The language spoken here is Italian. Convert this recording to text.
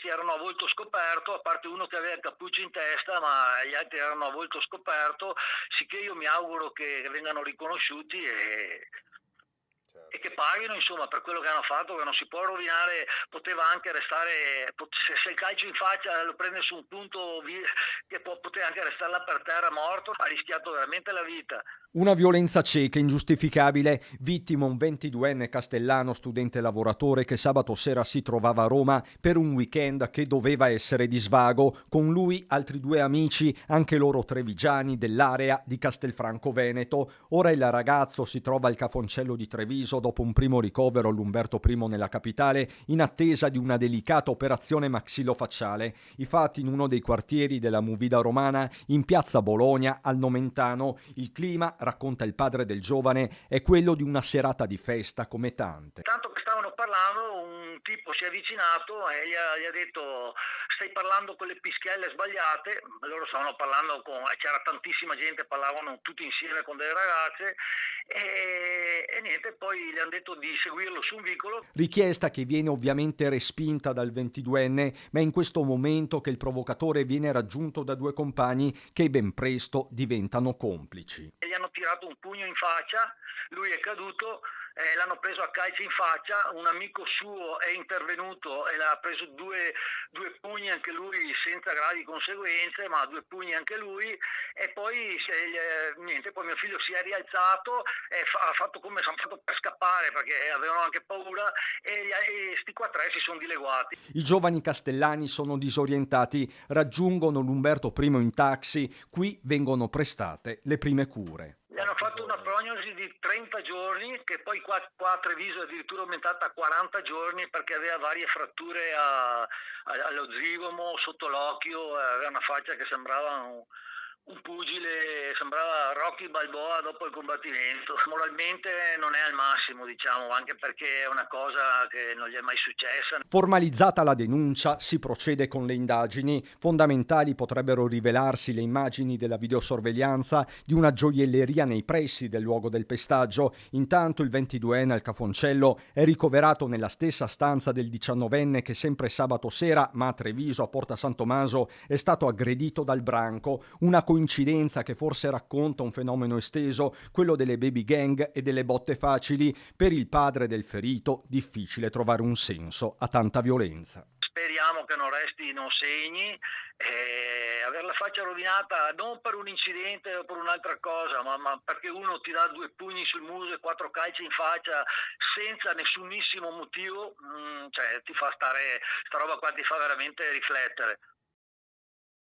questi erano a volto scoperto, a parte uno che aveva il cappuccio in testa, ma gli altri erano a volto scoperto, sicché io mi auguro che vengano riconosciuti e che Certo. paghino insomma per quello che hanno fatto, che non si può rovinare, poteva anche restare, se il calcio in faccia lo prende su un punto che poteva anche restare là per terra morto, ha rischiato veramente la vita. Una violenza cieca, ingiustificabile, vittima un 22enne castellano, studente lavoratore che sabato sera si trovava a Roma per un weekend che doveva essere di svago, con lui altri due amici, anche loro trevigiani dell'area di Castelfranco Veneto. Ora il ragazzo si trova al Cafoncello di Treviso dopo un primo ricovero all'Umberto I nella capitale in attesa di una delicata operazione maxillofacciale. I fatti in uno dei quartieri della Movida Romana in piazza Bologna al Nomentano. Il clima, racconta il padre del giovane, è quello di una serata di festa come tante. Tanto che stavano parlando, un tipo si è avvicinato e gli ha detto stai parlando con le pischelle sbagliate, loro stavano parlando c'era tantissima gente, parlavano tutti insieme con delle ragazze e niente, poi gli hanno detto di seguirlo su un vicolo. Richiesta che viene ovviamente respinta dal 22enne, ma è in questo momento che il provocatore viene raggiunto da due compagni che ben presto diventano complici. Gli hanno tirato un pugno in faccia, lui è caduto, l'hanno preso a calci in faccia, un amico suo è intervenuto e l'ha preso due pugni anche lui senza gravi conseguenze, ma due pugni anche lui e poi niente, poi mio figlio si è rialzato e ha fatto come si hanno fatto per scappare perché avevano anche paura e sti qua tre si sono dileguati. I giovani castellani sono disorientati, raggiungono l'Umberto I in taxi, qui vengono prestate le prime cure. Gli hanno Quanti fatto una giorni? prognosi di 30 giorni, che poi qua a Treviso è addirittura aumentata a 40 giorni perché aveva varie fratture allo zigomo, sotto l'occhio, aveva una faccia che sembrava un pugile, sembrava Rocky Balboa dopo il combattimento. Moralmente non è al massimo, diciamo, anche perché è una cosa che non gli è mai successa. Formalizzata la denuncia, si procede con le indagini. Fondamentali potrebbero rivelarsi le immagini della videosorveglianza di una gioielleria nei pressi del luogo del pestaggio. Intanto il 22enne al Cafoncello è ricoverato nella stessa stanza del 19enne che sempre sabato sera, ma a Treviso, a Porta San Tommaso, è stato aggredito dal branco. Una coincidenza che forse racconta un fenomeno esteso, quello delle baby gang e delle botte facili. Per il padre del ferito, difficile trovare un senso a tanta violenza. Speriamo che non restino segni, aver la faccia rovinata non per un incidente o per un'altra cosa, ma perché uno ti dà due pugni sul muso e quattro calci in faccia senza nessunissimo motivo, cioè ti fa stare, sta roba qua ti fa veramente riflettere.